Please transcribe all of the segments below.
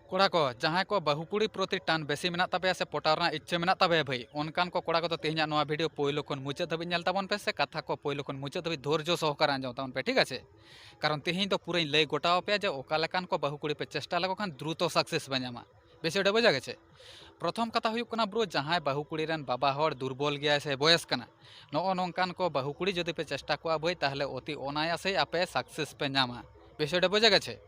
कोड़ा को जहाँ को बहुकुड़ी प्रति टान बेसी मेना तबे से पटारना इच्छा मेना तबे भाई उनकान को कोड़ा को तो तेहना नोआ वीडियो पोइलो खन मुचाद धाबी नेल ताबन पे से कथा को पोइलो खन मुचाद धाबी धैर्य सहकार आंजम ताबन पे ठीक है। कारण तेहन तो पूरा लय गोटाओ पे जे ओका लेकान को बहुकुड़ी पे चेष्टा लगो खान द्रुत सक्सेस बजामा बेसी ओडे बजा गेছে। प्रथम कथा हुई कना ब्रो जहाँ बहुकुड़ी रेन बाबा हर दुर्बल गया से बयस कना नो नौकान को बहुकुड़ी जदि पे चेष्टा को भाई ताहले अति अनायासे आपे सक्सेस पे नामा बेसी ओडे बजा गेছে।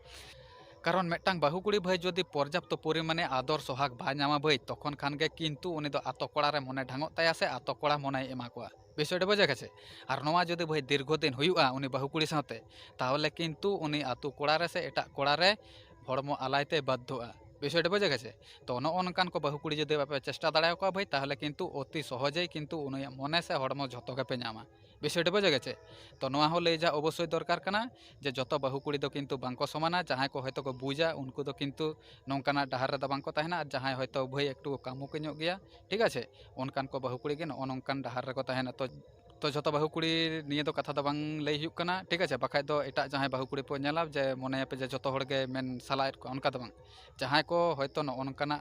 कारण मिट्टांग बहुकुड़ी भाई जदि पर्याप्त परिमाणे आदर सोहाग बा नामा भाई तखन खान के किन्तु उनी दो आतो कोड़ा रे मने ढांगो ताया से आतो कोड़ा मने एमा कोआ विषयटा बजा गेছে। और नोआ जदि भाई दीर्घदिन हुयुआ उनी बहुकुड़ी साथे ताहले किन्तु उनी आतो कोड़ा रे से एटा कोड़ा रे हड़मो आलायते बाध्यआ विषयटा बजा गेছে। तो नोनकान को बहुकुड़ी जदि बापे चेष्टा दाड़ा को भाई ताहले किन्तु अति सहजे किन्तु उनी मने से हड़मो झतो गेपे नामा विषयटा बजा गेছে। तो नोआ हो लई जा अवश्य दरकार कना जे जतो बहुकुड़ी दो किन्तु बांको समाना जहाँ को हयतो को बुझा उनको दो किन्तु नौकाना डाहार रे दो बांको तहना और जहाँ हयतो भाई एकटू कामुक ᱧᱚᱜ गया ठीक है उनकान को बहुकुड़ी के नौकान डाहार रे को तहना तो जतो बहुकुड़ी निये दो कथा दो बांग लई हुयुक कना ठीक है। बाखाय दो एटा जहाँ बहुकुड़ी पे नेला जे मने पे जे जतो हड़ के मेन सालायत को उनका दो बांग जहाँ को हयतो नौकाना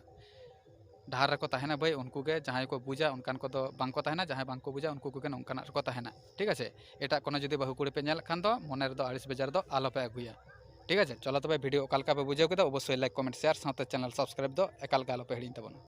डाहार को तहना भाई उनको के जहाँ को बुझा उनकान को दो बांको तहना जहाँ बांको बुझा उनको के नौकाना को तहना ठीक है। एटा कोनो जदि बहुकुड़ी पे नेल खान दो मने रे दो आड़िस बेजार दो आलो पे अगुया ठीक है। चलो तबे भिडियो ओकालका पे बुझाव केदा अवश्य लाइक कमेंट शेयर साथे चैनल सब्सक्राइब दो एकाल के आलो पे हिड़िंग ताबोना।